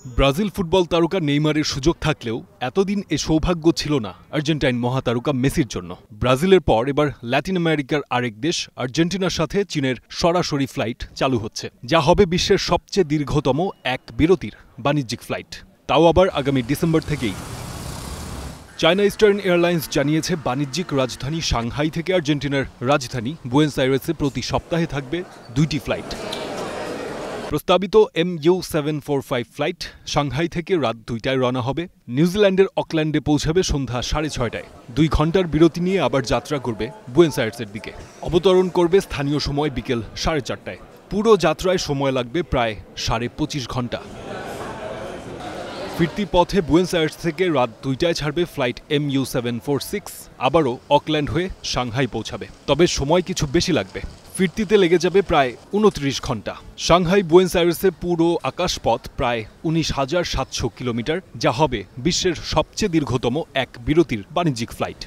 Brazil football তারকা নেইমারের সুযোগ থাকলেও এতদিন এ সৌভাগ্য ছিল না আর্জেন্টাইন মহাতারকা মেসির জন্য। ব্রাজিলের পর এবার ল্যাটিন আমেরিকার আরেক দেশ আর্জেন্টিনার সাথে চীনের সরাসরি ফ্লাইট চালু হচ্ছে, যা হবে বিশ্বের সবচেয়ে দীর্ঘতম এক বিরতির বাণিজ্যিক ফ্লাইট, তাও আবার আগামী ডিসেম্বর থেকেই। চায়না ইস্টার্ন এয়ারলাইন্স জানিয়েছে বাণিজ্যিক রাজধানী সাংহাই থেকে আর্জেন্টিনার রাজধানী বুয়েনোস আইরেসে প্রতি সপ্তাহে থাকবে 2টি ফ্লাইট। প্রস্তাবিত MU745 ফ্লাইট সাংহাই থেকে রাত 2টায় রওনা হবে, নিউজিল্যান্ডের অকল্যান্ডে পৌঁছাবে সন্ধ্যা 6:30টায়। 2 ঘন্টার বিরতি নিয়ে আবার যাত্রা করবে বুয়েনোস আইরেসের দিকে। অবতরণ করবে স্থানীয় সময় বিকেল 4:30টায়। পুরো যাত্রায় সময় লাগবে প্রায় 25.5 ঘন্টা। ফিরতি পথে বুয়েনোস আইরেস থেকে রাত 2টায় ছাড়বে ফ্লাইট MU746, আবারও অকল্যান্ড হয়ে সাংহাই পৌঁছাবে। তবে সময় কিছু বেশি লাগবে, ফিরতিতে লেগে যাবে প্রায় 29 ঘন্টা। সাংহাই বুয়েনোস আইরেসে পুরো আকাশপথ প্রায় 19,700 কিলোমিটার, যা হবে বিশ্বের সবচেয়ে দীর্ঘতম এক বিরতির বাণিজ্যিক ফ্লাইট।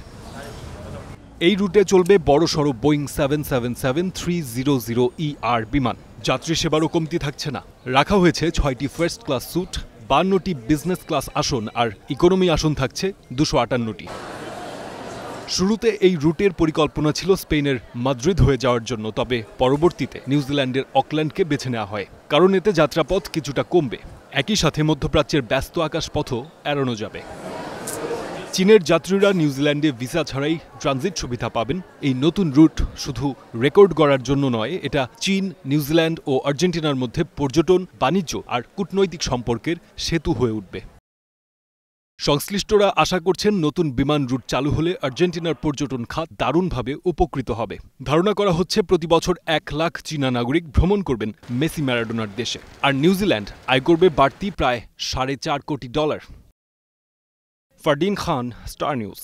এই রুটে চলবে বড়সড় বোয়িং 777-300ER বিমান। যাত্রী সেবারও কমতি থাকছে না, রাখা হয়েছে 6টি ফার্স্ট ক্লাস স্যুট, 52টি বিজনেস ক্লাস আসন আর ইকোনমি আসন থাকছে 258টি। শুরুতে এই রুটের পরিকল্পনা ছিল স্পেনের মাদ্রিদ হয়ে যাওয়ার জন্য, তবে পরবর্তীতে নিউজিল্যান্ডের অকল্যান্ডকে বেছে নেওয়া হয়, কারণ এতে যাত্রাপথ কিছুটা কমবে। একই সাথে মধ্যপ্রাচ্যের ব্যস্ত আকাশপথও এড়ানো যাবে। চীনের যাত্রীরা নিউজিল্যান্ডে ভিসা ছাড়াই ট্রানজিট সুবিধা পাবেন। এই নতুন রুট শুধু রেকর্ড গড়ার জন্য নয়, এটা চীন, নিউজিল্যান্ড ও আর্জেন্টিনার মধ্যে পর্যটন, বাণিজ্য আর কূটনৈতিক সম্পর্কের সেতু হয়ে উঠবে। সংশ্লিষ্টরা আশা করছেন নতুন বিমান রুট চালু হলে আর্জেন্টিনার পর্যটন খাত দারুণভাবে উপকৃত হবে। ধারণা করা হচ্ছে প্রতি বছর 1 লাখ চীনা নাগরিক ভ্রমণ করবেন মেসি ম্যারাডোনার দেশে, আর নিউজিল্যান্ড আয় করবে বাড়তি প্রায় $4.5 কোটি। ফারদিন খান, স্টার নিউজ।